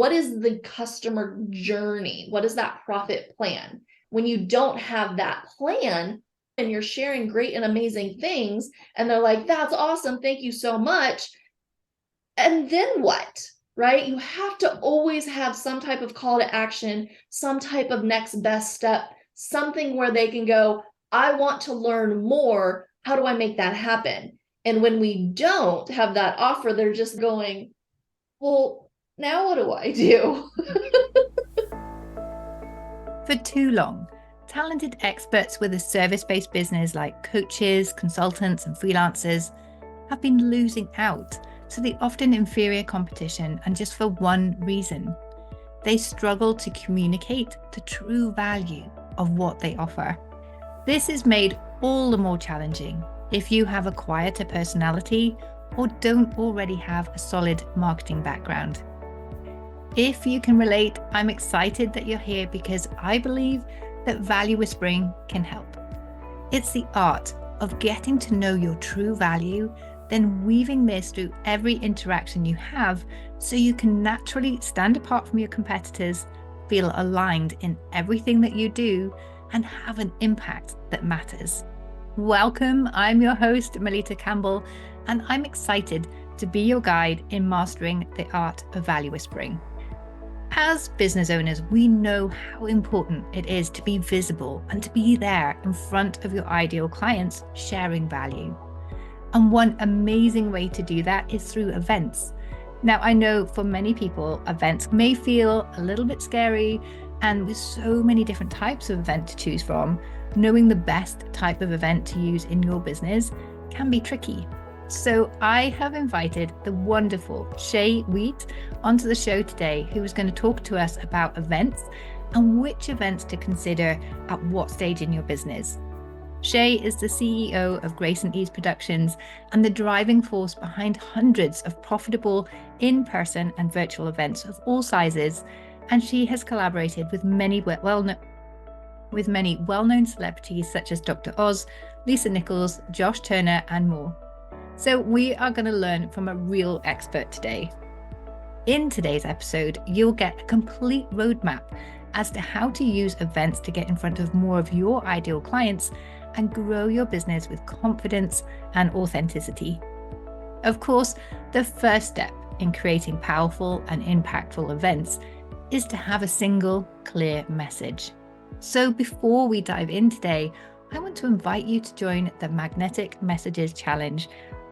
what is the customer journey? What is that profit plan? When you don't have that plan and you're sharing great and amazing things, and they're like, that's awesome, thank you so much. And then what? Right? You have to always have some type of call to action, some type of next best step, something where they can go, I want to learn more. How do I make that happen? And when we don't have that offer, they're just going, well, now what do I do? For too long, talented experts with a service-based business like coaches, consultants, and freelancers have been losing out to the often inferior competition, and just for one reason. They struggle to communicate the true value of what they offer. This is made all the more challenging if you have a quieter personality or don't already have a solid marketing background. If you can relate, I'm excited that you're here because I believe that value whispering can help. It's the art of getting to know your true value, then weaving this through every interaction you have so you can naturally stand apart from your competitors, feel aligned in everything that you do, and have an impact that matters. Welcome, I'm your host, Melitta Campbell, and I'm excited to be your guide in mastering the art of value whispering. As business owners, we know how important it is to be visible and to be there in front of your ideal clients sharing value. And one amazing way to do that is through events. Now, I know for many people, events may feel a little bit scary, and with so many different types of event to choose from, knowing the best type of event to use in your business can be tricky. So I have invited the wonderful Shay Wheat onto the show today, who is going to talk to us about events and which events to consider at what stage in your business. Shay is the CEO of Grace and Ease Productions and the driving force behind hundreds of profitable in-person and virtual events of all sizes, and she has collaborated with many well-known celebrities such as Dr. Oz, Lisa Nichols, Josh Turner, and more. So we are going to learn from a real expert today. In today's episode, you'll get a complete roadmap as to how to use events to get in front of more of your ideal clients and grow your business with confidence and authenticity. Of course, the first step in creating powerful and impactful events is to have a single, clear message. So before we dive in today, I want to invite you to join the Magnetic Messages Challenge,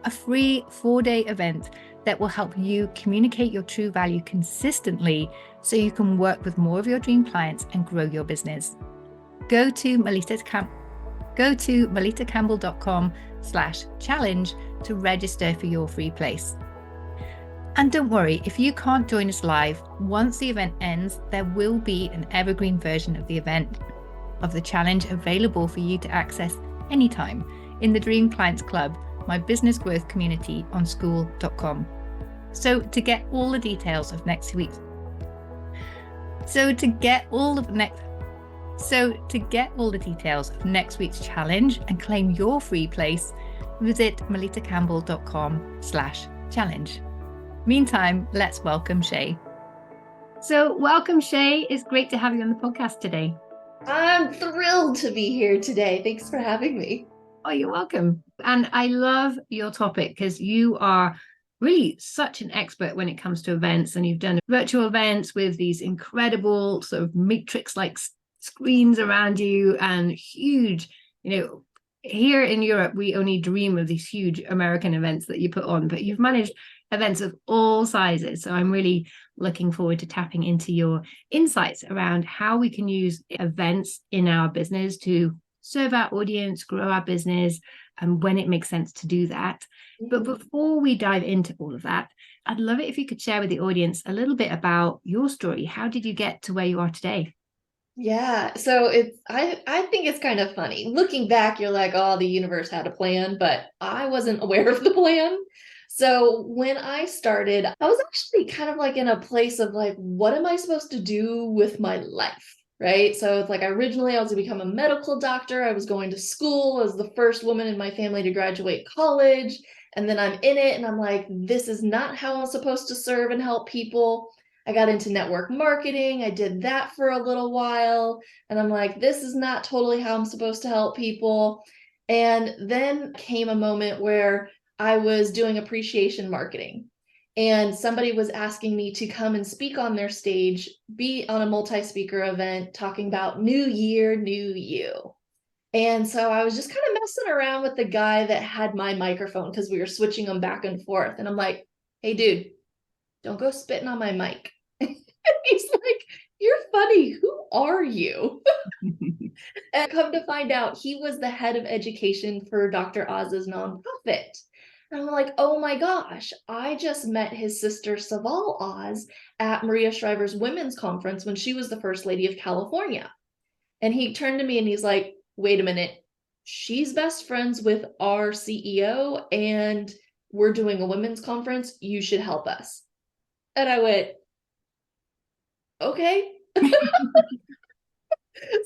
a free 4-day event that will help you communicate your true value consistently so you can work with more of your dream clients and grow your business. Go to melittacampbell.com/challenge to register for your free place. And don't worry, if you can't join us live, once the event ends, there will be an evergreen version of the challenge available for you to access anytime in the Dream Clients Club, my business growth community on school.com. So to get all the details of next week's challenge and claim your free place, visit melittacampbell.com/challenge. Meantime, let's welcome Shay. So welcome, Shay. It's great to have you on the podcast today. I'm thrilled to be here today. Thanks for having me. Oh, you're welcome. And I love your topic because you are really such an expert when it comes to events, and you've done virtual events with these incredible sort of matrix-like screens around you and huge, here in Europe, we only dream of these huge American events that you put on, but you've managed events of all sizes. So I'm really looking forward to tapping into your insights around how we can use events in our business to serve our audience, grow our business, and when it makes sense to do that. But before we dive into all of that, I'd love it if you could share with the audience a little bit about your story. How did you get to where you are today? Yeah, so I think it's kind of funny. Looking back, you're like, oh, the universe had a plan, but I wasn't aware of the plan. So when I started, I was actually kind of like in a place of like, what am I supposed to do with my life? Right. So it's like originally I was going to become a medical doctor. I was going to school as the first woman in my family to graduate college. And then I'm in it and I'm like, this is not how I'm supposed to serve and help people. I got into network marketing. I did that for a little while. And I'm like, this is not totally how I'm supposed to help people. And then came a moment where I was doing appreciation marketing. And somebody was asking me to come and speak on their stage, be on a multi-speaker event talking about new year, new you. And so I was just kind of messing around with the guy that had my microphone because we were switching them back and forth. And I'm like, hey, dude, don't go spitting on my mic. He's like, you're funny. Who are you? And come to find out, he was the head of education for Dr. Oz's nonprofit. And I'm like, oh my gosh, I just met his sister Saval Oz at Maria Shriver's women's conference when she was the first lady of California. And he turned to me and he's like, wait a minute, she's best friends with our CEO and we're doing a women's conference. You should help us. And I went, okay.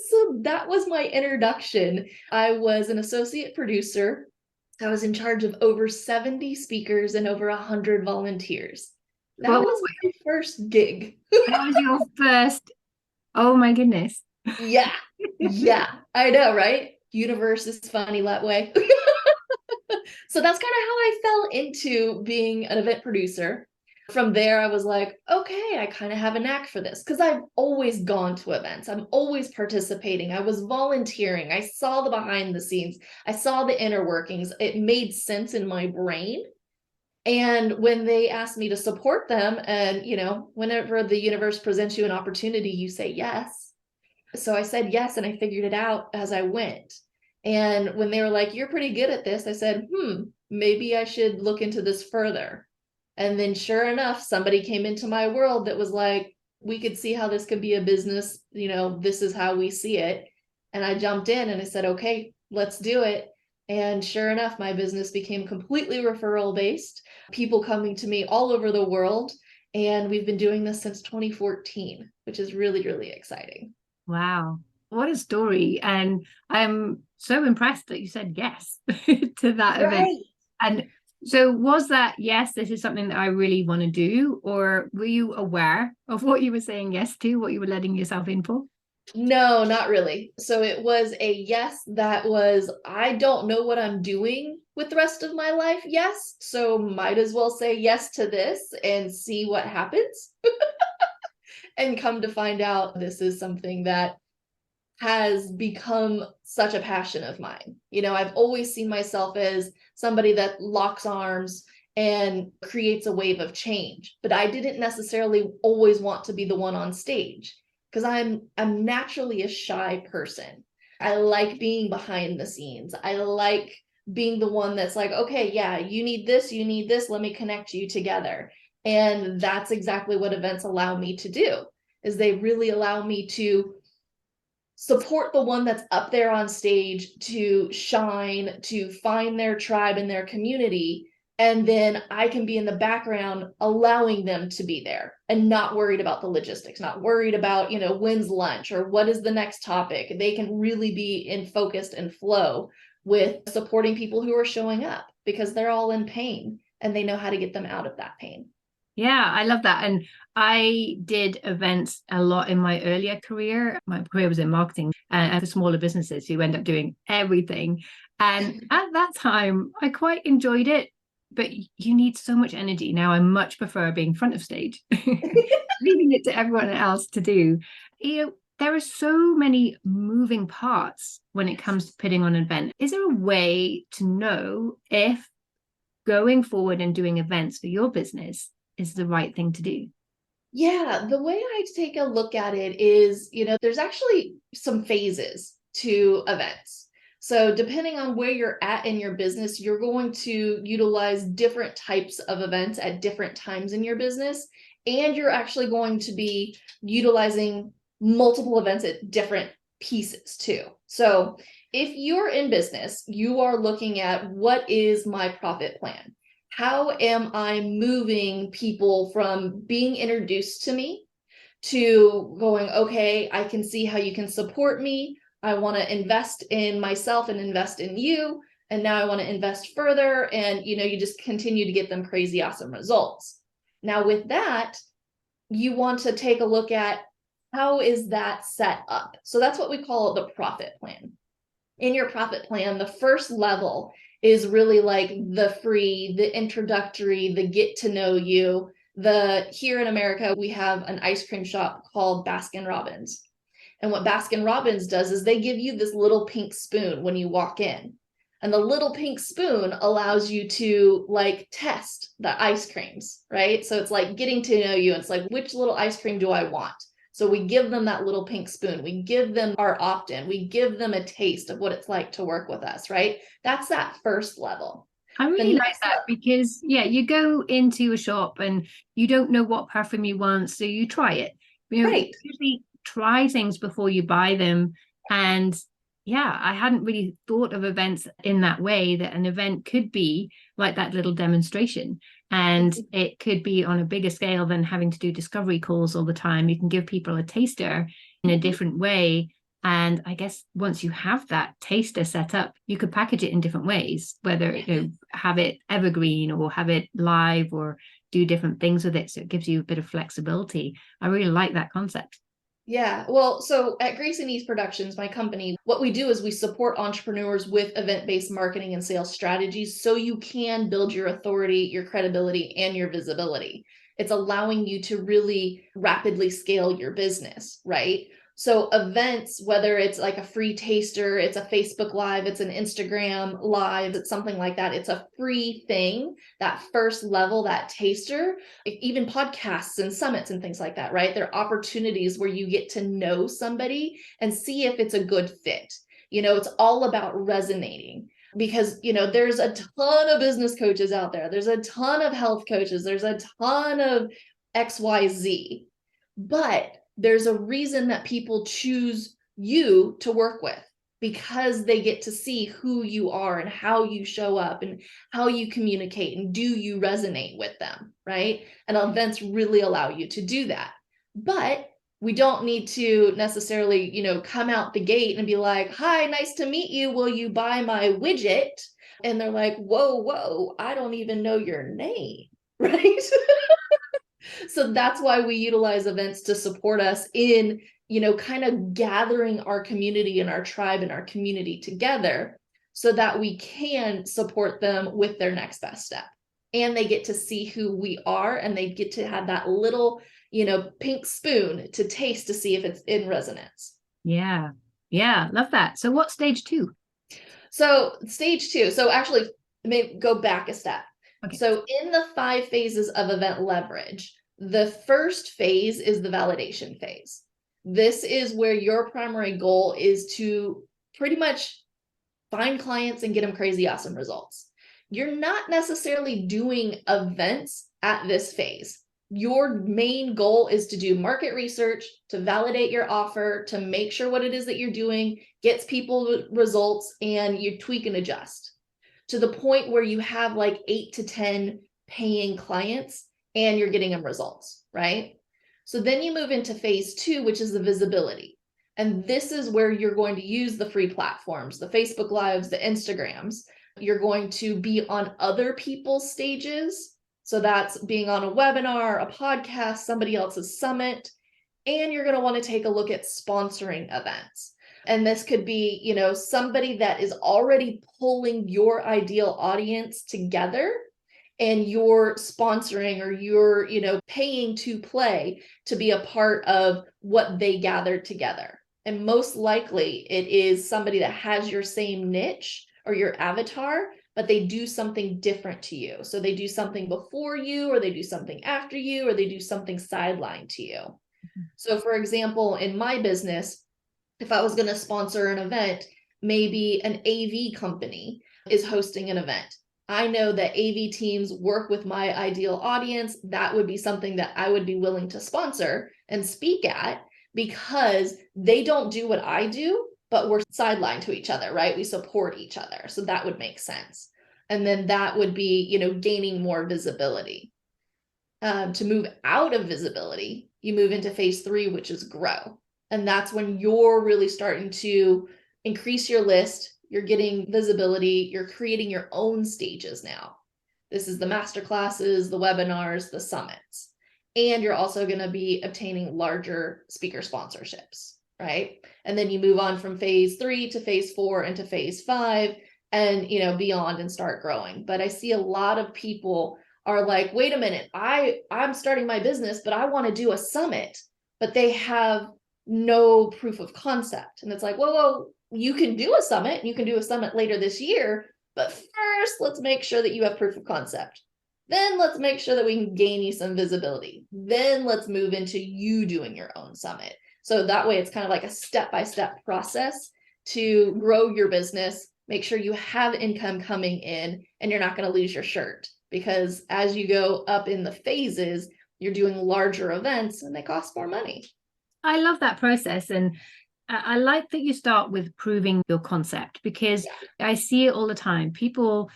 So that was my introduction. I was an associate producer. I was in charge of over 70 speakers and over 100 volunteers. That Well, was my first gig. that was your first. Oh my goodness. Yeah. Yeah. I know, right? Universe is funny that way. So that's kind of how I fell into being an event producer. From there, I was like, okay, I kind of have a knack for this because I've always gone to events. I'm always participating. I was volunteering. I saw the behind the scenes. I saw the inner workings. It made sense in my brain. And when they asked me to support them, and whenever the universe presents you an opportunity, you say yes. So I said yes, and I figured it out as I went. And when they were like, you're pretty good at this, I said, maybe I should look into this further. And then sure enough, somebody came into my world that was like, we could see how this could be a business. This is how we see it. And I jumped in and I said, okay, let's do it. And sure enough, my business became completely referral based, people coming to me all over the world. And we've been doing this since 2014, which is really, really exciting. Wow. What a story. And I'm so impressed that you said yes to that event. Right. And so was that, yes, this is something that I really want to do? Or were you aware of what you were saying yes to, what you were letting yourself in for? No, not really. So it was a yes that was, I don't know what I'm doing with the rest of my life. Yes. So might as well say yes to this and see what happens. And come to find out, this is something that has become such a passion of mine. I've always seen myself as somebody that locks arms and creates a wave of change, but I didn't necessarily always want to be the one on stage because I'm naturally a shy person. I like being behind the scenes. I like being the one that's like, okay, yeah, you need this, let me connect you together. And that's exactly what events allow me to do, is they really allow me to support the one that's up there on stage to shine, to find their tribe and their community. And then I can be in the background allowing them to be there and not worried about the logistics, not worried about, when's lunch or what is the next topic. They can really be in focused and flow with supporting people who are showing up because they're all in pain and they know how to get them out of that pain. Yeah, I love that. And I did events a lot in my earlier career. My career was in marketing and for smaller businesses who end up doing everything. And at that time, I quite enjoyed it, but you need so much energy. Now I much prefer being front of stage, leaving it to everyone else to do. There are so many moving parts when it comes to putting on an event. Is there a way to know if going forward and doing events for your business is the right thing to do? Yeah, the way I take a look at it is, there's actually some phases to events. So depending on where you're at in your business, you're going to utilize different types of events at different times in your business. And you're actually going to be utilizing multiple events at different pieces too. So if you're in business, you are looking at, what is my profit plan? How am I moving people from being introduced to me to going, okay, I can see how you can support me. I want to invest in myself and invest in you. And now I want to invest further. And, you just continue to get them crazy, awesome results. Now with that, you want to take a look at how is that set up. So that's what we call the profit plan. In your profit plan, the first level is really like the free, the introductory, the get to know you. Here in America, we have an ice cream shop called Baskin Robbins. And what Baskin Robbins does is they give you this little pink spoon when you walk in. And the little pink spoon allows you to like test the ice creams, right? So it's like getting to know you. It's like, which little ice cream do I want? So we give them that little pink spoon. We give them our opt-in. We give them a taste of what it's like to work with us, right? That's that first level. I really like that because, yeah, you go into a shop and you don't know what perfume you want, so you try it. Right. Usually try things before you buy them. And yeah, I hadn't really thought of events in that way, that an event could be like that little demonstration. And it could be on a bigger scale than having to do discovery calls all the time. You can give people a taster in a different way. And I guess once you have that taster set up, you could package it in different ways, whether have it evergreen or have it live or do different things with it. So it gives you a bit of flexibility. I really like that concept. Yeah, well, so at Grace and Ease Productions, my company, what we do is we support entrepreneurs with event-based marketing and sales strategies so you can build your authority, your credibility, and your visibility. It's allowing you to really rapidly scale your business, right? So events, whether it's like a free taster, it's a Facebook Live, it's an Instagram Live, it's something like that. It's a free thing, that first level, that taster, even podcasts and summits and things like that, right? They're opportunities where you get to know somebody and see if it's a good fit. It's all about resonating because, there's a ton of business coaches out there. There's a ton of health coaches. There's a ton of XYZ, but there's a reason that people choose you to work with, because they get to see who you are and how you show up and how you communicate and do you resonate with them, right? And events really allow you to do that. But we don't need to necessarily, come out the gate and be like, hi, nice to meet you. Will you buy my widget? And they're like, whoa, I don't even know your name, right? So that's why we utilize events to support us in, kind of gathering our community and our tribe and our community together so that we can support them with their next best step. And they get to see who we are and they get to have that little, pink spoon to taste to see if it's in resonance. Yeah. Yeah. Love that. So what's stage 2? So stage 2. So actually, maybe go back a step. Okay. So in the 5 phases of event leverage, the first phase is the validation phase. This is where your primary goal is to pretty much find clients and get them crazy awesome results. You're not necessarily doing events at this phase. Your main goal is to do market research, to validate your offer, to make sure what it is that you're doing gets people results, and you tweak and adjust to the point where you have like 8 to 10 paying clients and you're getting them results, right? So then you move into phase 2, which is the visibility. And this is where you're going to use the free platforms, the Facebook Lives, the Instagrams. You're going to be on other people's stages. So that's being on a webinar, a podcast, somebody else's summit. And you're going to want to take a look at sponsoring events. And this could be, somebody that is already pulling your ideal audience together and you're sponsoring or you're, paying to play to be a part of what they gathered together. And most likely it is somebody that has your same niche or your avatar, but they do something different to you. So they do something before you, or they do something after you, or they do something sideline to you. So for example, in my business, if I was going to sponsor an event, maybe an AV company is hosting an event. I know that AV teams work with my ideal audience. That would be something that I would be willing to sponsor and speak at, because they don't do what I do, but we're sidelined to each other, right? We support each other. So that would make sense. And then that would be, gaining more visibility. To move out of visibility, you move into phase 3, which is grow. And that's when you're really starting to increase your list. You're getting visibility. You're creating your own stages now. This is the masterclasses, the webinars, the summits. and you're also going to be obtaining larger speaker sponsorships, right? And then you move on from phase 3 to phase 4 into phase 5 and, beyond, and start growing. But I see a lot of people are like, wait a minute, I'm starting my business, but I want to do a summit, but they have no proof of concept. And it's like, whoa, you can do a summit. You can do a summit later this year, but first let's make sure that you have proof of concept. Then let's make sure that we can gain you some visibility. Then let's move into you doing your own summit. So that way it's kind of like a step-by-step process to grow your business, make sure you have income coming in, and you're not going to lose your shirt, because as you go up in the phases, you're doing larger events and they cost more money. I love that process. And I like that you start with proving your concept, because I see it all the time. People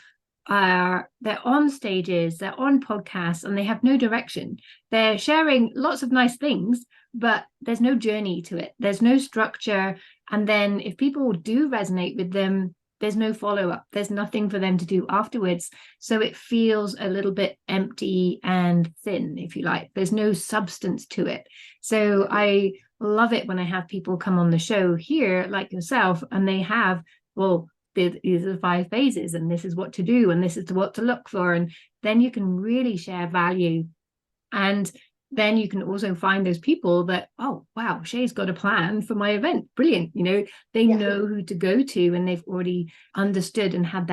they're on stages, they're on podcasts, and they have no direction. They're sharing lots of nice things, but there's no journey to it. There's no structure. And then if people do resonate with them, there's no follow-up. There's nothing for them to do afterwards. So it feels a little bit empty and thin, if you like. There's no substance to it. So I love it when I have people come on the show here, like yourself, and they have, well, these are the 5 phases, and this is what to do, and this is what to look for. And then you can really share value. And then you can also find those people that, oh, wow, Shay's got a plan for my event. Brilliant. They know who to go to, and they've already understood and had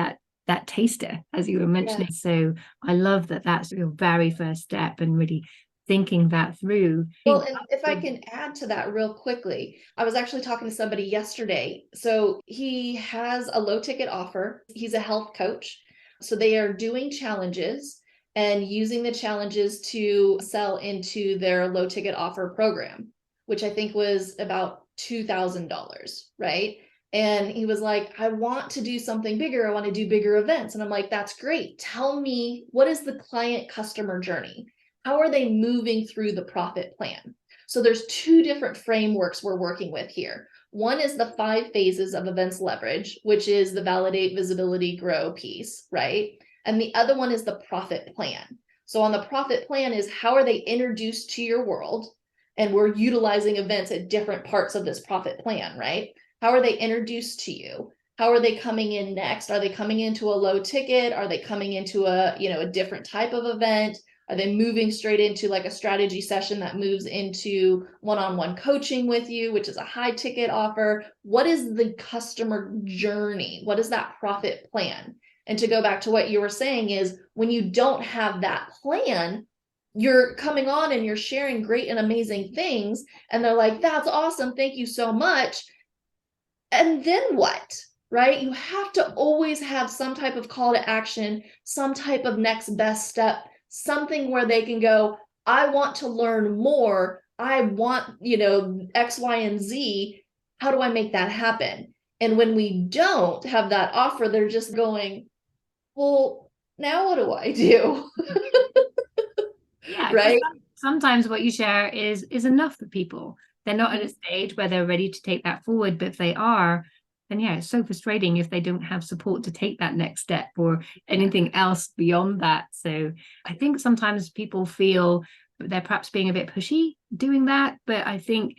that taster, as you were mentioning. So I love that that's your very first step, and really thinking that through. Well, and if I can add to that real quickly, I was actually talking to somebody yesterday. So he has a low ticket offer. He's a health coach. So they are doing challenges and using the challenges to sell into their low ticket offer program, which I think was about $2,000, right? And he was like, I want to do something bigger. I want to do bigger events. And I'm like, that's great. Tell me, what is the client customer journey? How are they moving through the profit plan? So there's 2 different frameworks we're working with here. One is the 5 phases of events leverage, which is the validate, visibility, grow piece, right? And the other one is the profit plan. So on the profit plan is, how are they introduced to your world? And we're utilizing events at different parts of this profit plan, right? How are they introduced to you? How are they coming in next? Are they coming into a low ticket? Are they coming into a different type of event? Are they moving straight into like a strategy session that moves into one-on-one coaching with you, which is a high ticket offer? What is the customer journey? What is that profit plan? And to go back to what you were saying is, when you don't have that plan, you're coming on and you're sharing great and amazing things, and they're like, that's awesome, thank you so much. And then what? Right? You have to always have some type of call to action, some type of next best step, something where they can go, I want to learn more. I want, X, Y, and Z. How do I make that happen? And when we don't have that offer, they're just going, well, now what do I do? Yeah, right. Sometimes what you share is enough for people. They're not at a stage where they're ready to take that forward, but if they are, then it's so frustrating if they don't have support to take that next step or anything else beyond that. So I think sometimes people feel they're perhaps being a bit pushy doing that, but I think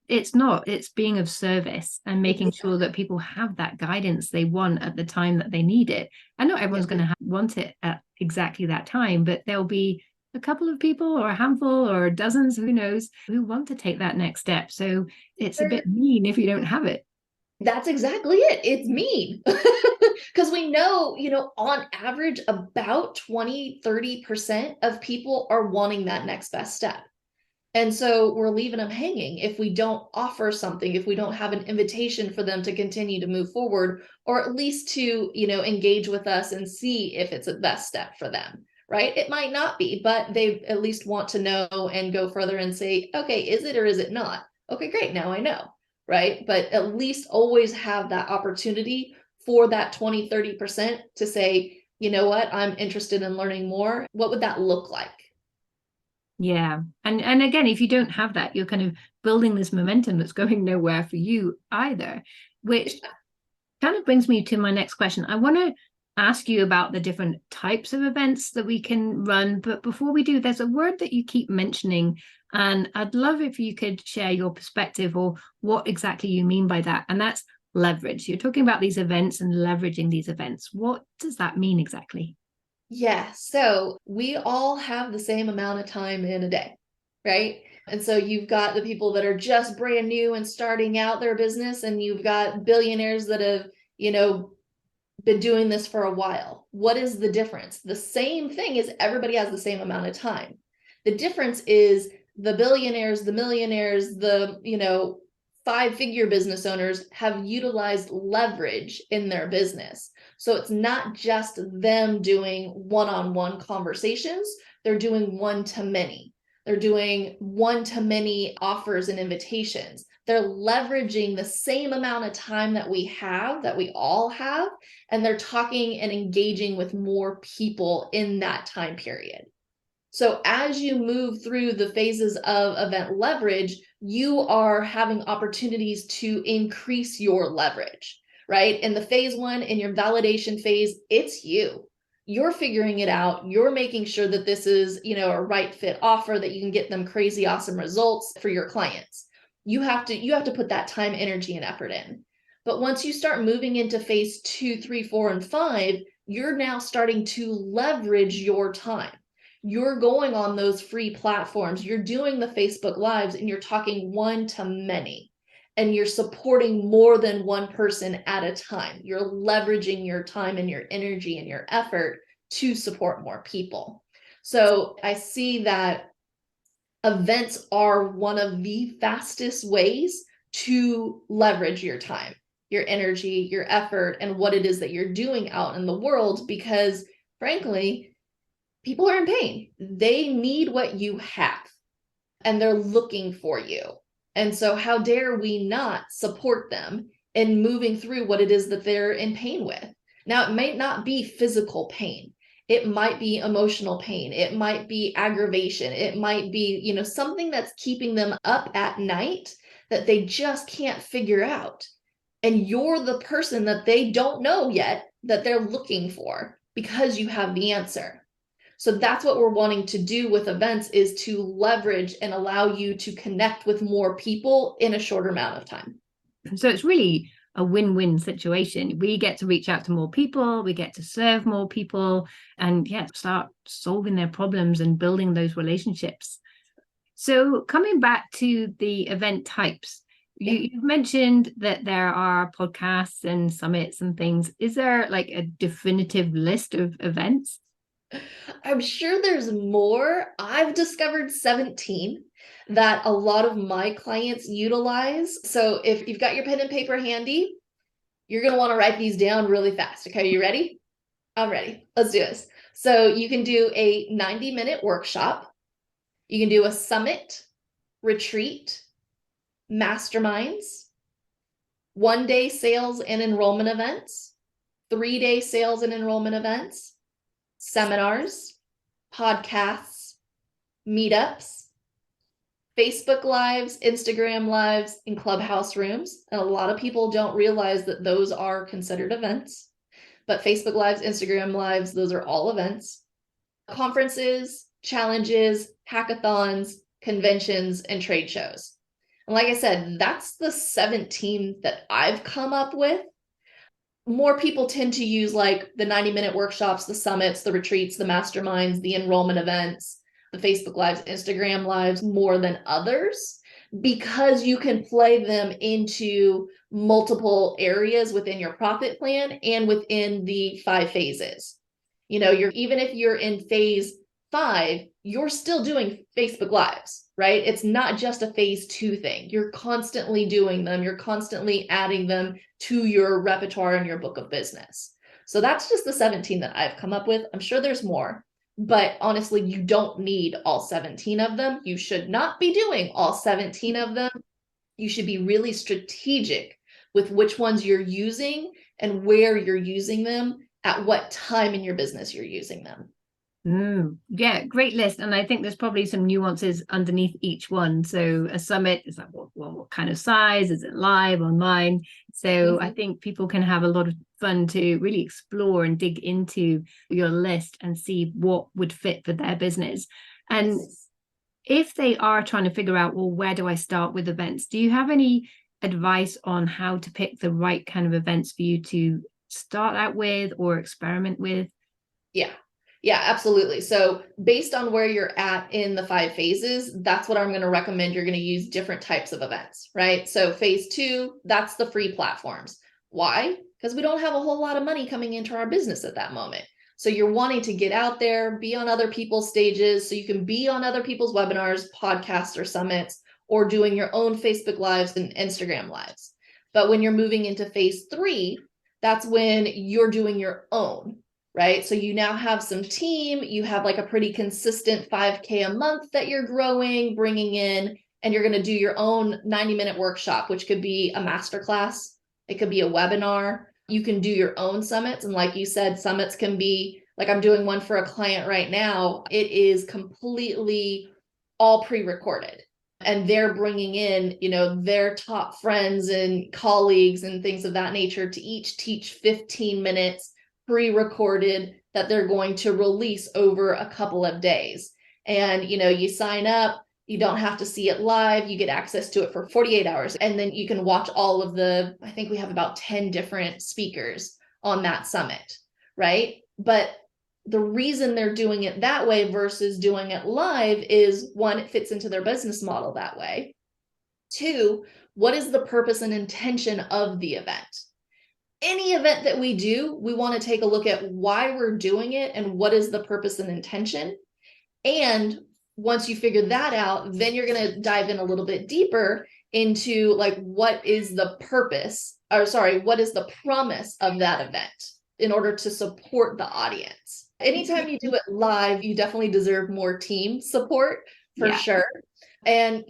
it's not. It's being of service and making sure that people have that guidance they want at the time that they need it. And not everyone's going to want it at exactly that time, but there'll be a couple of people or a handful or dozens, who knows, who want to take that next step. So it's a bit mean if you don't have it. That's exactly it. It's mean. Because we know, on average, about 20-30% of people are wanting that next best step. And so we're leaving them hanging if we don't offer something, if we don't have an invitation for them to continue to move forward, or at least to, engage with us and see if it's a best step for them, right? It might not be, but they at least want to know and go further and say, okay, is it or is it not? Okay, great. Now I know, right? But at least always have that opportunity for that 20-30% to say, you know what, I'm interested in learning more. What would that look like? Yeah. And again, if you don't have that, you're kind of building this momentum that's going nowhere for you either, which kind of brings me to my next question. I want to ask you about the different types of events that we can run. But before we do, there's a word that you keep mentioning, and I'd love if you could share your perspective or what exactly you mean by that. And that's leverage. You're talking about these events and leveraging these events. What does that mean exactly? Yeah, so we all have the same amount of time in a day, right? And so you've got the people that are just brand new and starting out their business, and you've got billionaires that have, been doing this for a while. What is the difference? The same thing is everybody has the same amount of time. The difference is the billionaires, the millionaires, the, five-figure business owners have utilized leverage in their business. So it's not just them doing one-on-one conversations, they're doing one-to-many. They're doing one-to-many offers and invitations. They're leveraging the same amount of time that we all have, and they're talking and engaging with more people in that time period. So as you move through the phases of event leverage, you are having opportunities to increase your leverage, right? In the phase one, in your validation phase, it's you. You're figuring it out. You're making sure that this is, a right fit offer, that you can get them crazy awesome results for your clients. You have to put that time, energy, and effort in. But once you start moving into phase 2, 3, 4, and 5, you're now starting to leverage your time. You're going on those free platforms, you're doing the Facebook Lives, and you're talking one to many, and you're supporting more than one person at a time. You're leveraging your time and your energy and your effort to support more people. So I see that events are one of the fastest ways to leverage your time, your energy, your effort, and what it is that you're doing out in the world, because frankly, people are in pain. They need what you have, and they're looking for you. And so how dare we not support them in moving through what it is that they're in pain with? Now, it might not be physical pain. It might be emotional pain. It might be aggravation. It might be, something that's keeping them up at night that they just can't figure out. And you're the person that they don't know yet that they're looking for, because you have the answer. So that's what we're wanting to do with events, is to leverage and allow you to connect with more people in a shorter amount of time. So it's really a win-win situation. We get to reach out to more people, we get to serve more people, and start solving their problems and building those relationships. So coming back to the event types, you've mentioned that there are podcasts and summits and things. Is there like a definitive list of events? I'm sure there's more. I've discovered 17 that a lot of my clients utilize. So if you've got your pen and paper handy, you're going to want to write these down really fast. Okay, you ready? I'm ready. Let's do this. So you can do a 90-minute workshop. You can do a summit, retreat, masterminds, one-day sales and enrollment events, 3-day sales and enrollment events, seminars, podcasts, meetups, Facebook Lives, Instagram Lives, and Clubhouse rooms. And a lot of people don't realize that those are considered events. But Facebook Lives, Instagram Lives, those are all events. Conferences, challenges, hackathons, conventions, and trade shows. And like I said, that's the 17 that I've come up with. More people tend to use like the 90-minute workshops, the summits, the retreats, the masterminds, the enrollment events, the Facebook Lives, Instagram Lives more than others, because you can play them into multiple areas within your profit plan and within the 5 phases. Even if you're in phase 5, you're still doing Facebook Lives, right? It's not just a phase 2 thing. You're constantly doing them. You're constantly adding them to your repertoire and your book of business. So that's just the 17 that I've come up with. I'm sure there's more, but honestly, you don't need all 17 of them. You should not be doing all 17 of them. You should be really strategic with which ones you're using and where you're using them, at what time in your business you're using them. Yeah, great list. And I think there's probably some nuances underneath each one. So a summit is like, what kind of size? Is it live, online? So I think people can have a lot of fun to really explore and dig into your list and see what would fit for their business. And if they are trying to figure out, well, where do I start with events? Do you have any advice on how to pick the right kind of events for you to start out with or experiment with? Yeah. Yeah, absolutely. So based on where you're at in the 5 phases, that's what I'm going to recommend. You're going to use different types of events, right? So phase 2, that's the free platforms. Why? Because we don't have a whole lot of money coming into our business at that moment. So you're wanting to get out there, be on other people's stages, so you can be on other people's webinars, podcasts, or summits, or doing your own Facebook Lives and Instagram Lives. But when you're moving into phase 3, that's when you're doing your own, right? So you now have some team, you have like a pretty consistent 5K a month that you're growing, bringing in, and you're going to do your own 90-minute workshop, which could be a masterclass. It could be a webinar. You can do your own summits. And like you said, summits can be like, I'm doing one for a client right now. It is completely all pre-recorded. And they're bringing in, their top friends and colleagues and things of that nature to each teach 15 minutes pre-recorded that they're going to release over a couple of days. And, you sign up, you don't have to see it live. You get access to it for 48 hours. And then you can watch all of I think we have about 10 different speakers on that summit, right? But the reason they're doing it that way versus doing it live is, 1, it fits into their business model that way. 2, what is the purpose and intention of the event? Any event that we do, we want to take a look at why we're doing it and what is the purpose and intention. And once you figure that out, then you're going to dive in a little bit deeper into like, what is the purpose, what is the promise of that event in order to support the audience. Anytime you do it live, you definitely deserve more team support for sure. And,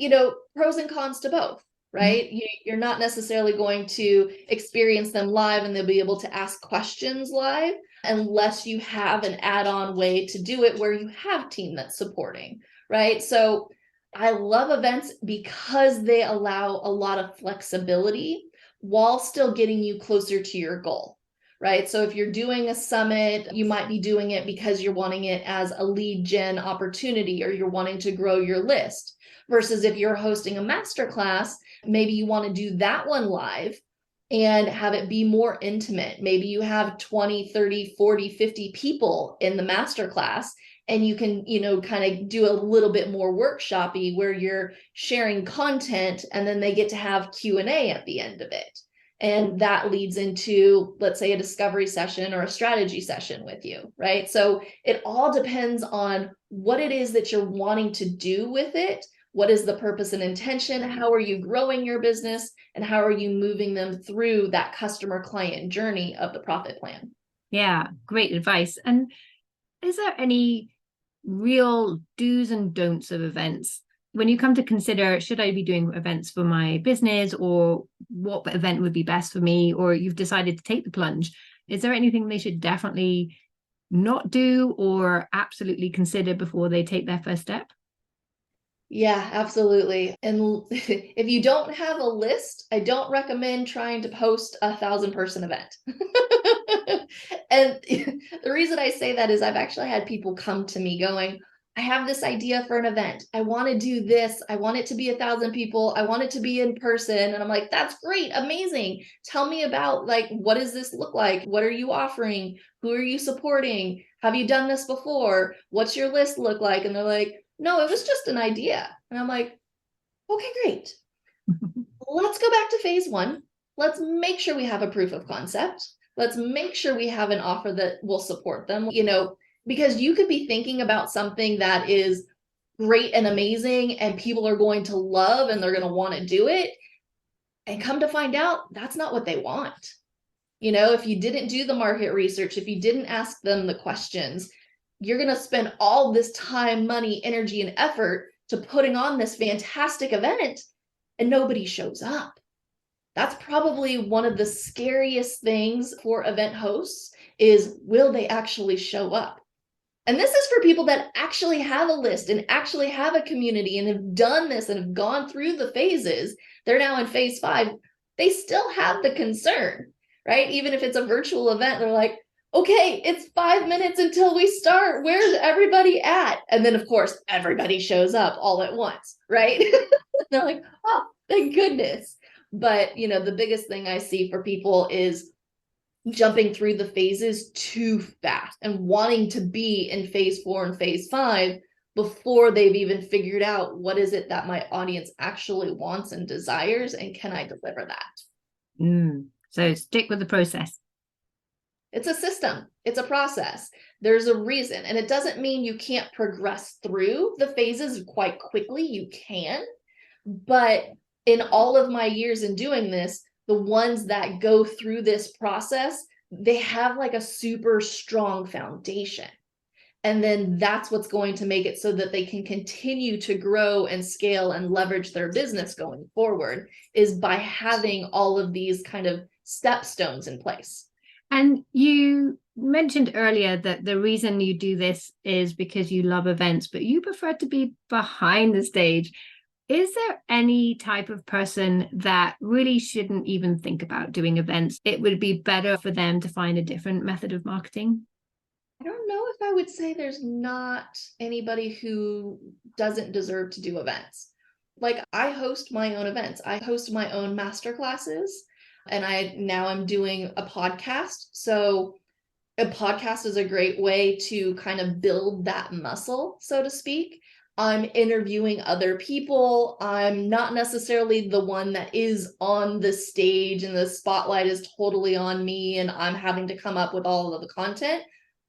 pros and cons to both, right? You're not necessarily going to experience them live and they'll be able to ask questions live unless you have an add-on way to do it where you have team that's supporting, right? So I love events because they allow a lot of flexibility while still getting you closer to your goal, right? So if you're doing a summit, you might be doing it because you're wanting it as a lead gen opportunity or you're wanting to grow your list. Versus if you're hosting a masterclass, maybe you want to do that one live and have it be more intimate. Maybe you have 20, 30, 40, 50 people in the masterclass and you can, kind of do a little bit more workshopy where you're sharing content and then they get to have Q&A at the end of it. And that leads into, let's say, a discovery session or a strategy session with you, right? So it all depends on what it is that you're wanting to do with it. What is the purpose and intention? How are you growing your business? And how are you moving them through that customer client journey of the profit plan? Yeah, great advice. And is there any real do's and don'ts of events when you come to consider, should I be doing events for my business or what event would be best for me, or you've decided to take the plunge? Is there anything they should definitely not do or absolutely consider before they take their first step? Yeah, absolutely. And if you don't have a list, I don't recommend trying to post a 1,000-person event. And the reason I say that is I've actually had people come to me going, I have this idea for an event. I want to do this. I want it to be 1,000 people. I want it to be in person. And I'm like, that's great. Amazing. Tell me about, like, what does this look like? What are you offering? Who are you supporting? Have you done this before? What's your list look like? And they're like, no, it was just an idea. And I'm like, okay, great. Let's go back to phase 1. Let's make sure we have a proof of concept. Let's make sure we have an offer that will support them, because you could be thinking about something that is great and amazing and people are going to love and they're going to want to do it. And come to find out, that's not what they want. If you didn't do the market research, if you didn't ask them the questions, you're going to spend all this time, money, energy, and effort to putting on this fantastic event and nobody shows up. That's probably one of the scariest things for event hosts is, will they actually show up? And this is for people that actually have a list and actually have a community and have done this and have gone through the phases. They're now in phase 5. They still have the concern, right? Even if it's a virtual event, they're like, okay, it's 5 minutes until we start. Where's everybody at? And then, of course, everybody shows up all at once, right? They're like, oh, thank goodness. But, the biggest thing I see for people is jumping through the phases too fast and wanting to be in phase 4 and phase 5 before they've even figured out what is it that my audience actually wants and desires, and can I deliver that? So stick with the process. It's a system. It's a process. There's a reason. And it doesn't mean you can't progress through the phases quite quickly. You can. But in all of my years in doing this, the ones that go through this process, they have like a super strong foundation. And then that's what's going to make it so that they can continue to grow and scale and leverage their business going forward, is by having all of these kind of stepstones in place. And you mentioned earlier that the reason you do this is because you love events, but you prefer to be behind the stage. Is there any type of person that really shouldn't even think about doing events? It would be better for them to find a different method of marketing? I don't know if I would say there's not anybody who doesn't deserve to do events. Like, I host my own events. I host my own master classes, and I'm doing a podcast. So a podcast is a great way to kind of build that muscle, so to speak. I'm interviewing other people. I'm not necessarily the one that is on the stage and the spotlight is totally on me and I'm having to come up with all of the content.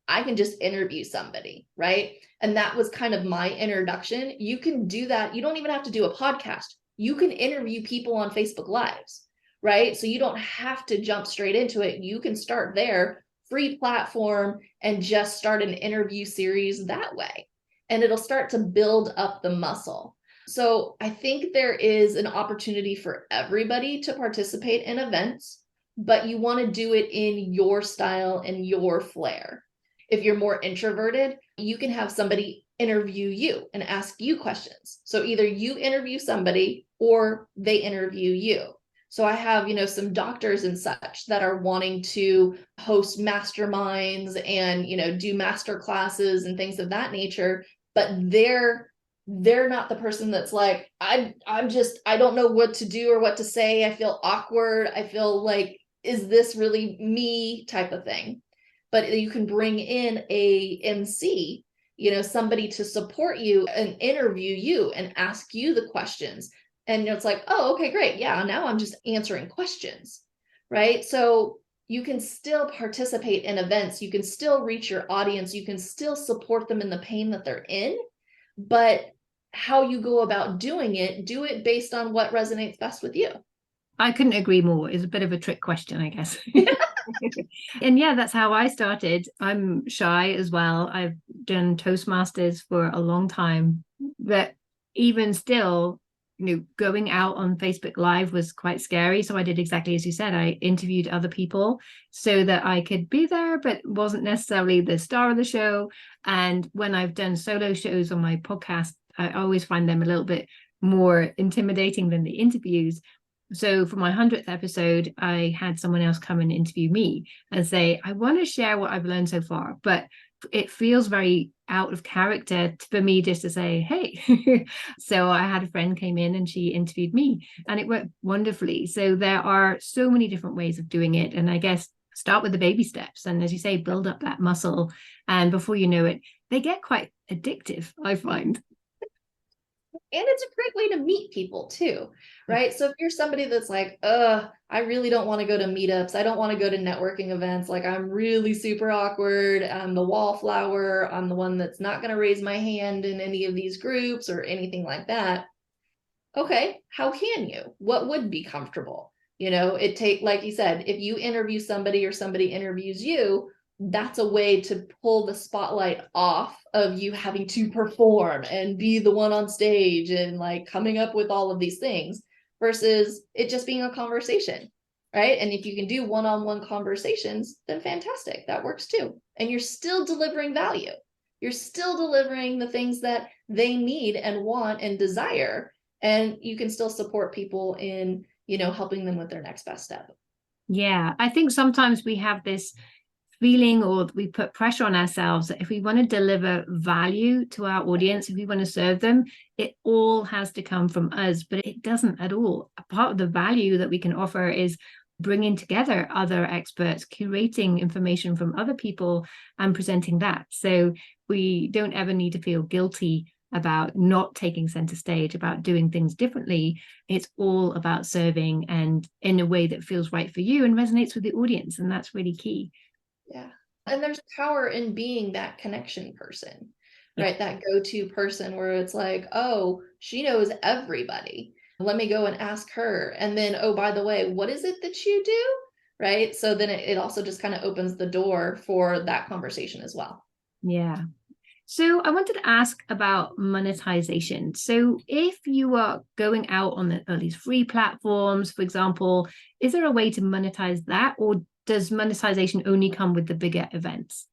I can just interview somebody, right? And that was kind of my introduction. You can do that. You don't even have to do a podcast. You can interview people on Facebook Lives, right? So you don't have to jump straight into it. You can start there, free platform, and just start an interview series that way. And it'll start to build up the muscle. So I think there is an opportunity for everybody to participate in events, but you want to do it in your style and your flair. If you're more introverted, you can have somebody interview you and ask you questions. So either you interview somebody or they interview you. So I have, some doctors and such that are wanting to host masterminds and, do master classes and things of that nature, but they're not the person that's like, I don't know what to do or what to say. I feel awkward. I feel like, is this really me type of thing? But you can bring in a MC, somebody to support you and interview you and ask you the questions. And it's like, oh, okay, great. Yeah, now I'm just answering questions, right? So you can still participate in events. You can still reach your audience. You can still support them in the pain that they're in. But how you go about doing it, do it based on what resonates best with you. I couldn't agree more. It's a bit of a trick question, I guess. And yeah, that's how I started. I'm shy as well. I've done Toastmasters for a long time, but even still, going out on Facebook Live was quite scary. So I did exactly as you said. I interviewed other people so that I could be there, but wasn't necessarily the star of the show. And when I've done solo shows on my podcast, I always find them a little bit more intimidating than the interviews. So for my 100th episode, I had someone else come and interview me and say, I want to share what I've learned so far, but it feels very out of character for me just to say, hey. So I had a friend came in and she interviewed me and it worked wonderfully. So there are so many different ways of doing it. And I guess start with the baby steps. And as you say, build up that muscle. And before you know it, they get quite addictive, I find. And it's a great way to meet people too, right? So if you're somebody that's like, I really don't want to go to meetups. I don't want to go to networking events. Like, I'm really super awkward. I'm the wallflower. I'm the one that's not going to raise my hand in any of these groups or anything like that. Okay, how can you? What would be comfortable? Like you said, if you interview somebody or somebody interviews you, that's a way to pull the spotlight off of you having to perform and be the one on stage and like coming up with all of these things versus it just being a conversation, right? And if you can do one-on-one conversations, then fantastic, that works too. And you're still delivering value. you're still delivering the things that they need and want and desire. And you can still support people in, helping them with their next best step. Yeah, I think sometimes we have this feeling, or we put pressure on ourselves, that if we want to deliver value to our audience, if we want to serve them, it all has to come from us, but it doesn't at all. A part of the value that we can offer is bringing together other experts, curating information from other people and presenting that. So we don't ever need to feel guilty about not taking center stage, about doing things differently. It's all about serving and in a way that feels right for you and resonates with the audience. And that's really key. Yeah. And there's power in being that connection person, right? That go-to person where it's like, oh, she knows everybody. Let me go and ask her. And then, oh, by the way, what is it that you do? Right. So then it also just kind of opens the door for that conversation as well. Yeah. So I wanted to ask about monetization. So if you are going out on these free platforms, for example, is there a way to monetize that, or does monetization only come with the bigger events?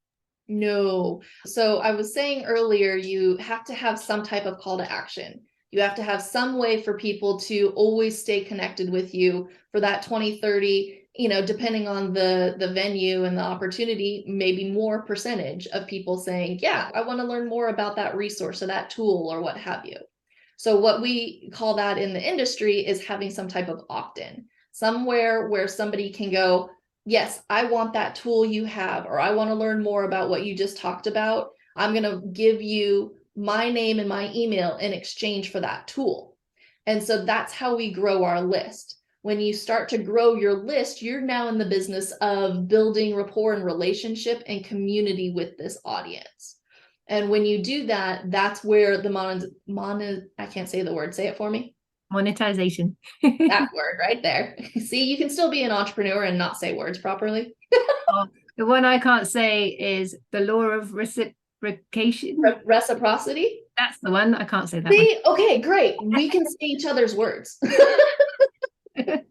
No. So I was saying earlier, you have to have some type of call to action. You have to have some way for people to always stay connected with you for that 20, 30, depending on the venue and the opportunity, maybe more percentage of people saying, yeah, I want to learn more about that resource or that tool or what have you. So what we call that in the industry is having some type of opt-in, somewhere where somebody can go, yes, I want that tool you have, or I want to learn more about what you just talked about. I'm going to give you my name and my email in exchange for that tool. And so that's how we grow our list. When you start to grow your list, you're now in the business of building rapport and relationship and community with this audience. And when you do that, that's where the I can't say the word. Say it for me. Monetization. That word right there. See, you can still be an entrepreneur and not say words properly. Oh, the one I can't say is the law of reciprocation. Reciprocity. That's the one. I can't say that See, okay, great. We can say each other's words. one.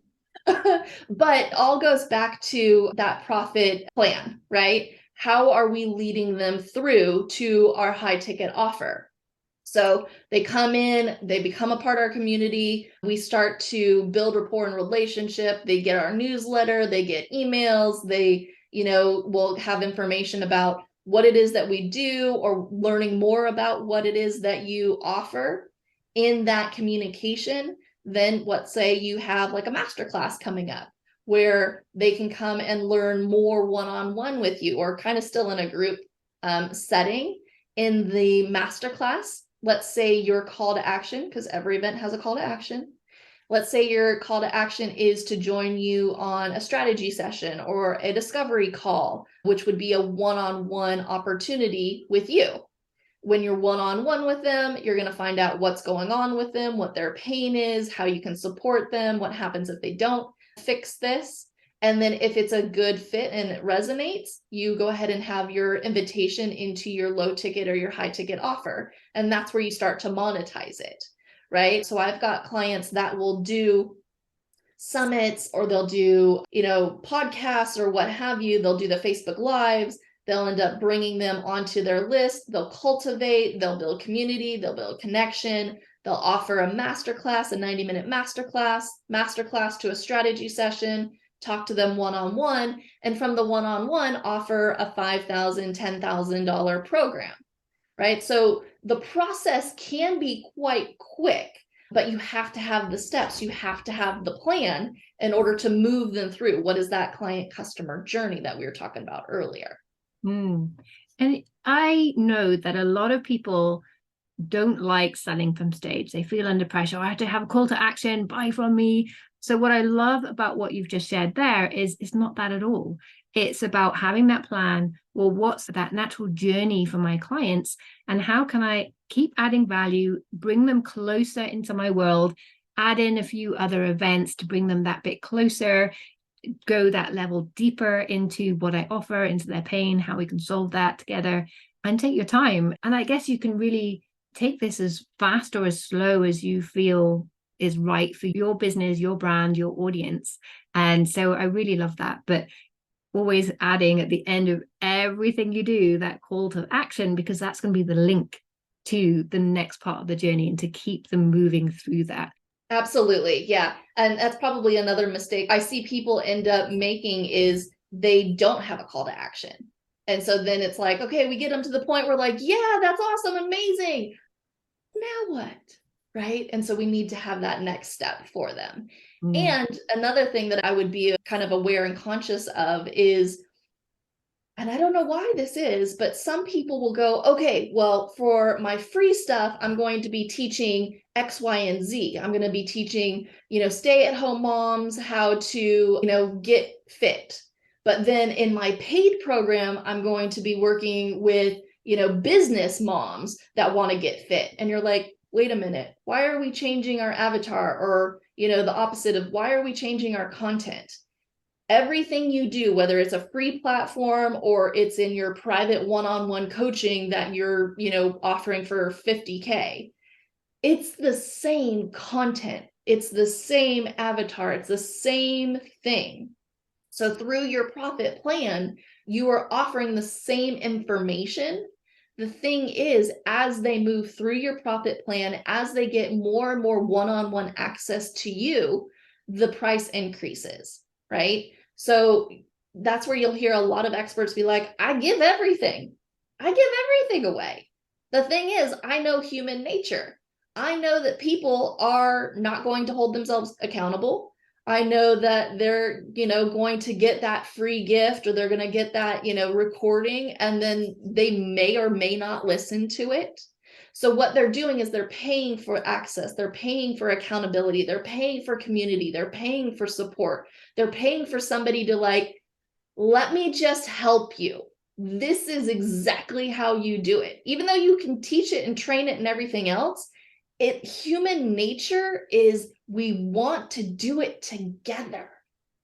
But all goes back to that profit plan, right? How are we leading them through to our high ticket offer? So they come in, they become a part of our community. We start to build rapport and relationship. They get our newsletter, they get emails, they, will have information about what it is that we do or learning more about what it is that you offer in that communication. Then let's say you have like a masterclass coming up where they can come and learn more one-on-one with you, or kind of still in a group setting. In the masterclass, let's say your call to action, because every event has a call to action. Let's say your call to action is to join you on a strategy session or a discovery call, which would be a one-on-one opportunity with you. When you're one-on-one with them, you're going to find out what's going on with them, what their pain is, how you can support them, what happens if they don't fix this. And then if it's a good fit and it resonates, you go ahead and have your invitation into your low ticket or your high ticket offer. And that's where you start to monetize it, right? So I've got clients that will do summits, or they'll do, podcasts or what have you. They'll do the Facebook Lives. They'll end up bringing them onto their list. They'll cultivate, they'll build community, they'll build connection. They'll offer a masterclass, a 90-minute masterclass to a strategy session, talk to them one-on-one, and from the one-on-one offer a $5,000, $10,000 program, right? So the process can be quite quick, but you have to have the steps, you have to have the plan in order to move them through. What is that client customer journey that we were talking about earlier? And I know that a lot of people don't like selling from stage. They feel under pressure. I have to have a call to action, buy from me. So what I love about what you've just shared there is it's not that at all. It's about having that plan. Well, what's that natural journey for my clients? And how can I keep adding value, bring them closer into my world, add in a few other events to bring them that bit closer, go that level deeper into what I offer, into their pain, how we can solve that together, and take your time. And I guess you can really take this as fast or as slow as you feel is right for your business, your brand, your audience. And so I really love that. But always adding at the end of everything you do that call to action, because that's going to be the link to the next part of the journey and to keep them moving through that. Absolutely. Yeah. And that's probably another mistake I see people end up making is they don't have a call to action. And so then it's like, okay, we get them to the point where like, yeah, that's awesome, amazing. Now what? Right. And so we need to have that next step for them. And another thing that I would be kind of aware and conscious of is, and I don't know why this is, but some people will go, okay, well, for my free stuff, I'm going to be teaching X, Y, and Z. I'm going to be teaching, stay-at-home moms how to, get fit. But then in my paid program, I'm going to be working with, business moms that want to get fit. And you're like, wait a minute, why are we changing our avatar? Or, the opposite of why are we changing our content? Everything you do, whether it's a free platform or it's in your private one-on-one coaching that you're, offering for 50K, it's the same content. It's the same avatar. It's the same thing. So through your profit plan, you are offering the same information. The thing is, as they move through your profit plan, as they get more and more one-on-one access to you, the price increases, right? So that's where you'll hear a lot of experts be like, I give everything. I give everything away. The thing is, I know human nature. I know that people are not going to hold themselves accountable. I know that they're, going to get that free gift or they're going to get that, recording, and then they may or may not listen to it. So what they're doing is they're paying for access. They're paying for accountability. They're paying for community. They're paying for support. They're paying for somebody to like, let me just help you. This is exactly how you do it. Even though you can teach it and train it and everything else, human nature is we want to do it together.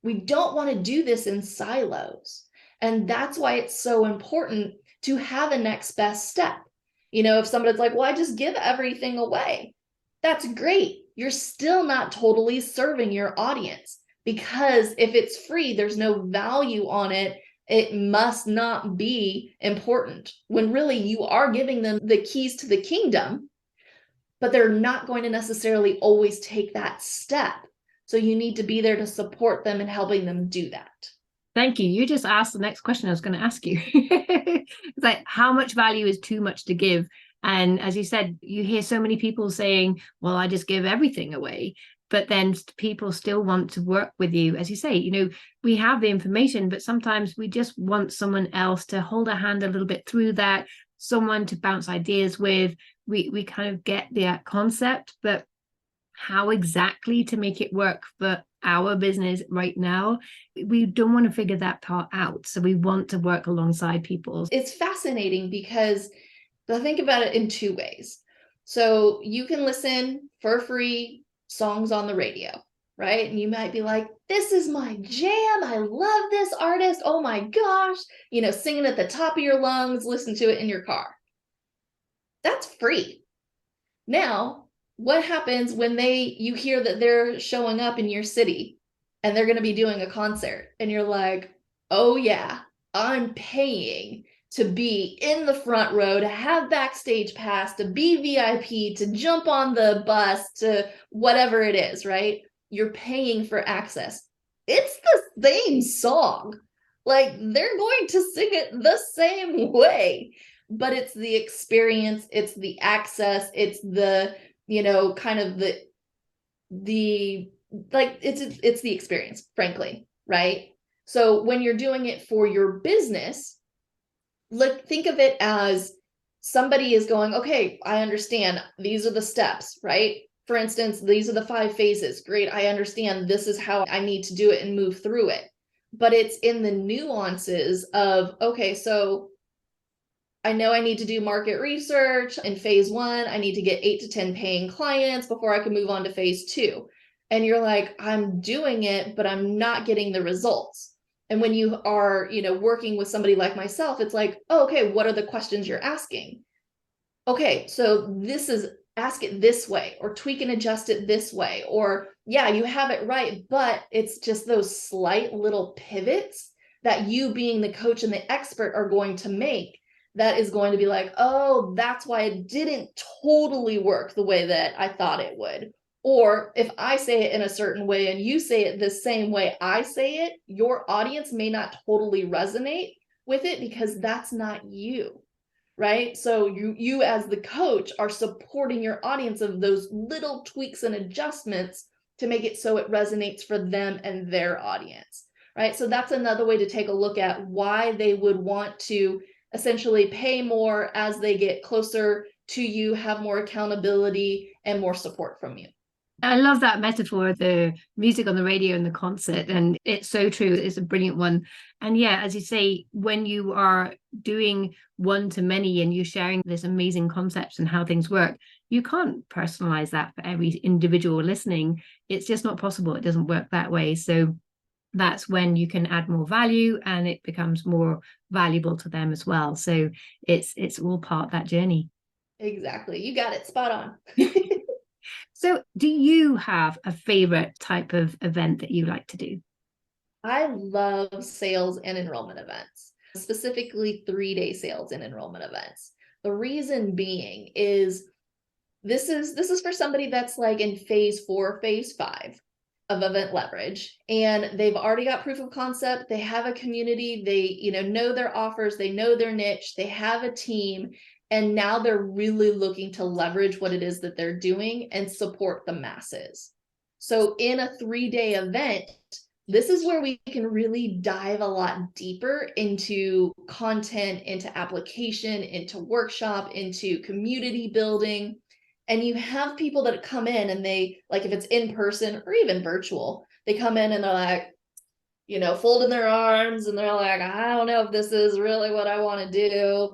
We don't want to do this in silos. And that's why it's so important to have a next best step. If somebody's like, well, I just give everything away. That's great. You're still not totally serving your audience, because if it's free, there's no value on it. It must not be important, when really you are giving them the keys to the kingdom, but they're not going to necessarily always take that step. So you need to be there to support them and helping them do that. Thank you. You just asked the next question I was going to ask you. It's like, how much value is too much to give? And as you said, you hear so many people saying, well, I just give everything away. But then people still want to work with you. As you say, we have the information, but sometimes we just want someone else to hold a hand a little bit through that, someone to bounce ideas with. We kind of get the concept, but how exactly to make it work for our business right now, we don't want to figure that part out. So we want to work alongside people. It's fascinating because I think about it in two ways. So you can listen for free songs on the radio, right? And you might be like, this is my jam. I love this artist. Oh my gosh. Singing at the top of your lungs, listen to it in your car. That's free. Now, what happens when you hear that they're showing up in your city and they're going to be doing a concert, and you're like, oh yeah, I'm paying to be in the front row, to have backstage pass, to be VIP, to jump on the bus, to whatever it is, right? You're paying for access. It's the same song. Like, they're going to sing it the same way, but it's the experience, it's the access, it's the, kind of the like, it's the experience, frankly, right? So when you're doing it for your business, think of it as somebody is going, okay, I understand. These are the steps, right? For instance, these are the 5 phases. Great. I understand. This is how I need to do it and move through it. But it's in the nuances of, okay, so I know I need to do market research in phase 1. I need to get 8 to 10 paying clients before I can move on to phase 2. And you're like, I'm doing it, but I'm not getting the results. And when you are, working with somebody like myself, it's like, oh, okay, what are the questions you're asking? Okay, so ask it this way, or tweak and adjust it this way, or yeah, you have it right, but it's just those slight little pivots that you being the coach and the expert are going to make that is going to be like, oh, that's why it didn't totally work the way that I thought it would. Or if I say it in a certain way and you say it the same way I say it, your audience may not totally resonate with it because that's not you, right? So you as the coach are supporting your audience of those little tweaks and adjustments to make it so it resonates for them and their audience, right? So that's another way to take a look at why they would want to essentially pay more as they get closer to you, have more accountability and more support from you. I love that metaphor, the music on the radio and the concert. And it's so true. It's a brilliant one. And yeah, as you say, when you are doing one to many and you're sharing this amazing concepts and how things work, you can't personalize that for every individual listening. It's just not possible. It doesn't work that way. So that's when you can add more value and it becomes more valuable to them as well. So it's all part of that journey. Exactly. You got it. Spot on. So do you have a favorite type of event that you like to do? I love sales and enrollment events, specifically 3-day sales and enrollment events. The reason being is this is for somebody that's like in phase 4, phase 5 of event leverage, and they've already got proof of concept. They have a community. They, know their offers. They know their niche. They have a team. And now they're really looking to leverage what it is that they're doing and support the masses. So in a 3-day event, this is where we can really dive a lot deeper into content, into application, into workshop, into community building. And you have people that come in and they, like, if it's in person or even virtual, they come in and they're like, folding their arms and they're like, I don't know if this is really what I want to do.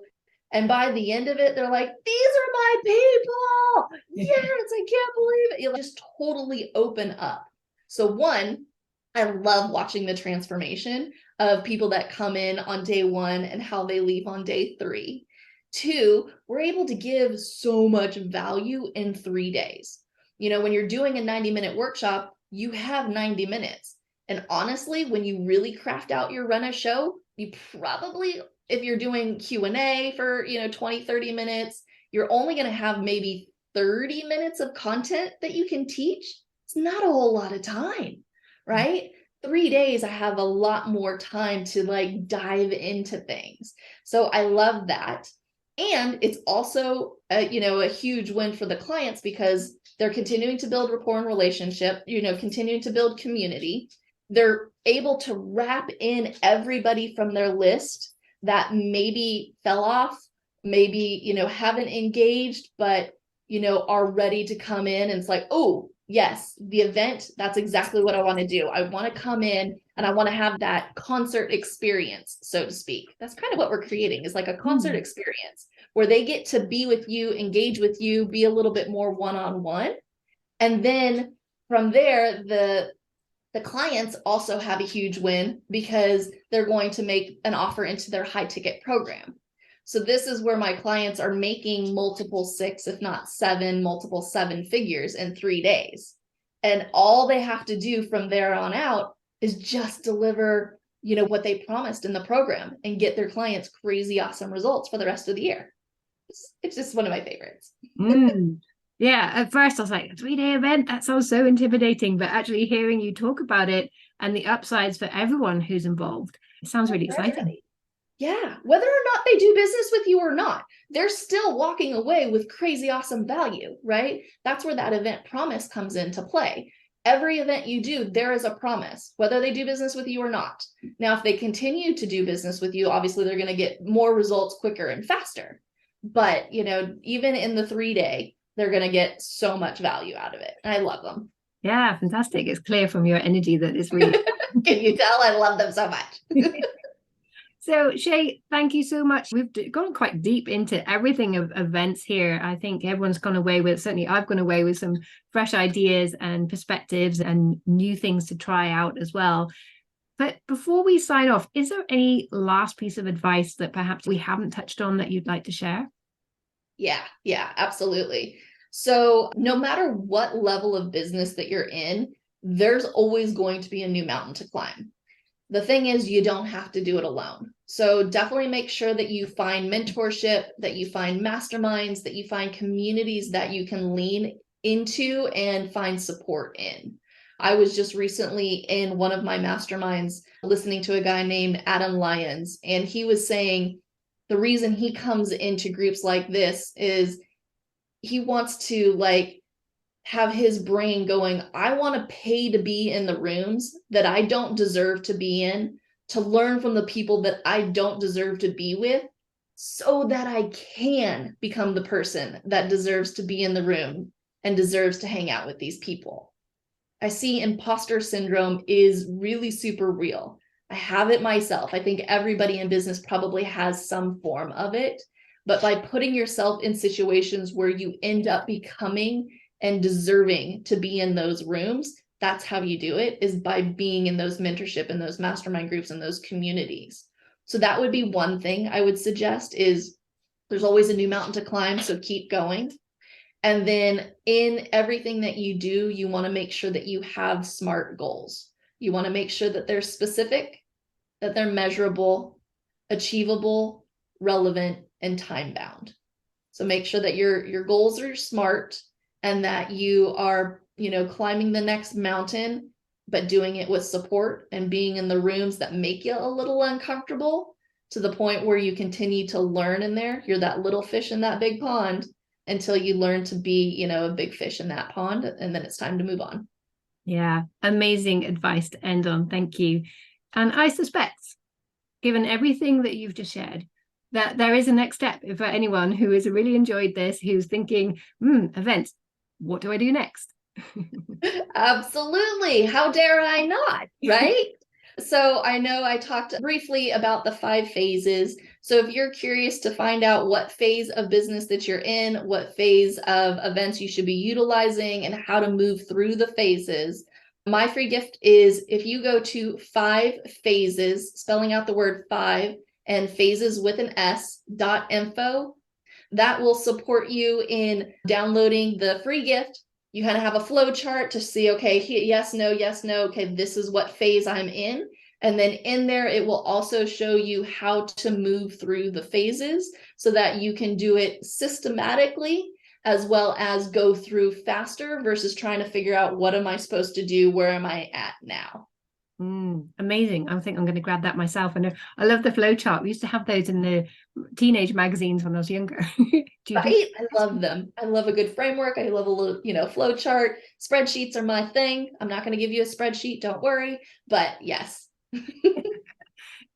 And by the end of it, they're like, these are my people. Yes, I can't believe it. You'll just totally open up. So one, I love watching the transformation of people that come in on day 1 and how they leave on day 3. 2, we're able to give so much value in 3 days. When you're doing a 90-minute workshop, you have 90 minutes. And honestly, when you really craft out your run a show, you probably, if you're doing Q&A for, 20, 30 minutes, you're only going to have maybe 30 minutes of content that you can teach. It's not a whole lot of time, right? 3 days, I have a lot more time to like dive into things. So I love that. And it's also, a huge win for the clients because they're continuing to build rapport and relationship, continuing to build community. They're able to wrap in everybody from their list that maybe fell off, maybe, haven't engaged, but, are ready to come in. And it's like, oh, yes, the event, that's exactly what I want to do. I want to come in and I want to have that concert experience, so to speak. That's kind of what we're creating, is like a concert experience where they get to be with you, engage with you, be a little bit more one-on-one. And then from there, the clients also have a huge win because they're going to make an offer into their high ticket program. So this is where my clients are making multiple 6, if not 7, multiple 7 figures in 3 days. And all they have to do from there on out is just deliver, what they promised in the program and get their clients crazy awesome results for the rest of the year. It's just one of my favorites. Yeah, at first I was like, a 3-day event, that sounds so intimidating, but actually hearing you talk about it and the upsides for everyone who's involved, it sounds really exciting. Yeah, whether or not they do business with you or not, they're still walking away with crazy awesome value, right? That's where that event promise comes into play. Every event you do, there is a promise, whether they do business with you or not. Now, if they continue to do business with you, obviously they're going to get more results quicker and faster. But, even in the 3-day, they're going to get so much value out of it. And I love them. Yeah, fantastic. It's clear from your energy that it's really... Can you tell? I love them so much. So Shay, thank you so much. We've gone quite deep into everything of events here. I think everyone's gone away with, certainly I've gone away with some fresh ideas and perspectives and new things to try out as well. But before we sign off, is there any last piece of advice that perhaps we haven't touched on that you'd like to share? Yeah, absolutely. So no matter what level of business that you're in, there's always going to be a new mountain to climb. The thing is, you don't have to do it alone. So definitely make sure that you find mentorship, that you find masterminds, that you find communities that you can lean into and find support in. I was just recently in one of my masterminds listening to a guy named Adam Lyons, and he was saying the reason he comes into groups like this is he wants to like have his brain going, I want to pay to be in the rooms that I don't deserve to be in, to learn from the people that I don't deserve to be with, so that I can become the person that deserves to be in the room and deserves to hang out with these people. I see imposter syndrome is really super real. I have it myself. I think everybody in business probably has some form of it, but by putting yourself in situations where you end up becoming and deserving to be in those rooms, that's how you do it, is by being in those mentorship and those mastermind groups and those communities. So that would be one thing I would suggest, is there's always a new mountain to climb, so keep going. And then in everything that you do, you want to make sure that you have SMART goals. You want to make sure that they're specific, that they're measurable, achievable, relevant, and time bound. So make sure that your goals are SMART, and that you are, climbing the next mountain, but doing it with support and being in the rooms that make you a little uncomfortable, to the point where you continue to learn in there. You're that little fish in that big pond until you learn to be, a big fish in that pond, and then it's time to move on. Yeah, amazing advice to end on. Thank you. And I suspect, given everything that you've just shared, that there is a next step. If for anyone who has really enjoyed this, who's thinking, events, what do I do next? Absolutely. How dare I not, right? So I know I talked briefly about the 5 phases. So if you're curious to find out what phase of business that you're in, what phase of events you should be utilizing, and how to move through the phases, my free gift is if you go to 5phases, spelling out the word 5 and phases with an S.info, that will support you in downloading the free gift. You kind of have a flow chart to see, okay, yes, no, okay, this is what phase I'm in. And then in there, it will also show you how to move through the phases so that you can do it systematically, as well as go through faster versus trying to figure out, what am I supposed to do? Where am I at now? Amazing. I think I'm going to grab that myself. I love the flow chart. We used to have those in the teenage magazines when I was younger. Right? I love them. I love a good framework. I love a little, flow chart. Spreadsheets are my thing. I'm not going to give you a spreadsheet, don't worry. But yes.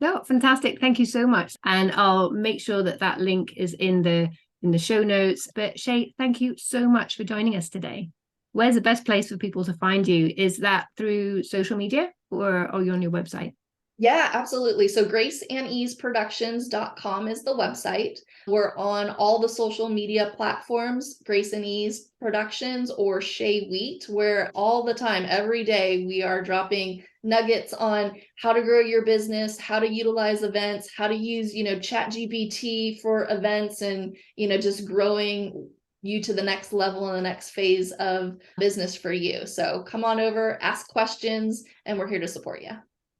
No, fantastic. Thank you so much. And I'll make sure that link is in the show notes. But Shay, thank you so much for joining us today. Where's the best place for people to find you? Is that through social media, or are you on your website? Yeah, absolutely. So graceandeaseproductions.com is the website. We're on all the social media platforms, Grace and Ease Productions or Shay Wheat, where all the time, every day, we are dropping nuggets on how to grow your business, how to utilize events, how to use, ChatGPT for events, and, just growing you to the next level and the next phase of business for you. So come on over, ask questions, and we're here to support you.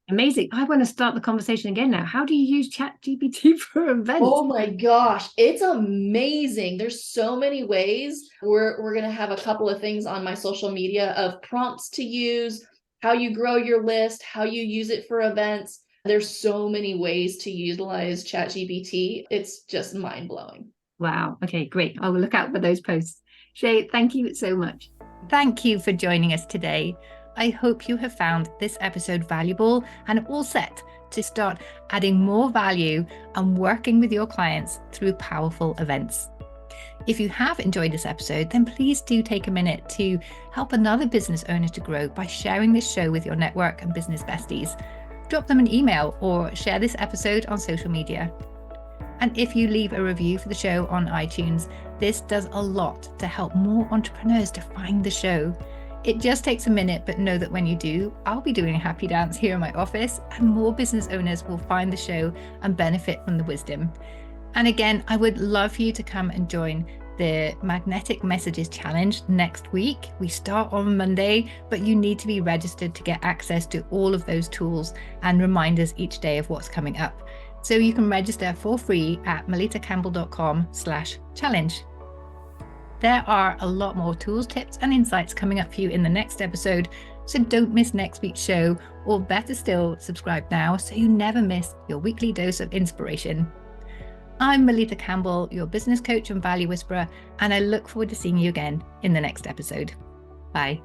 Amazing. I want to start the conversation again now. How do you use ChatGPT for events? Oh my gosh, it's amazing. There's so many ways. We're going to have a couple of things on my social media of prompts to use, how you grow your list, how you use it for events. There's so many ways to utilize ChatGPT. It's just mind-blowing. Wow. Okay, great. I will look out for those posts. Shay, thank you so much. Thank you for joining us today. I hope you have found this episode valuable and all set to start adding more value and working with your clients through powerful events. If you have enjoyed this episode, then please do take a minute to help another business owner to grow by sharing this show with your network and business besties. Drop them an email or share this episode on social media. And if you leave a review for the show on iTunes, this does a lot to help more entrepreneurs to find the show. It just takes a minute, but know that when you do, I'll be doing a happy dance here in my office, and more business owners will find the show and benefit from the wisdom. And again, I would love for you to come and join the Magnetic Messages Challenge next week. We start on Monday, but you need to be registered to get access to all of those tools and reminders each day of what's coming up. So you can register for free at melittacampbell.com/challenge. There are a lot more tools, tips, and insights coming up for you in the next episode, so don't miss next week's show, or better still, subscribe now so you never miss your weekly dose of inspiration. I'm Melitta Campbell, your business coach and value whisperer, and I look forward to seeing you again in the next episode. Bye.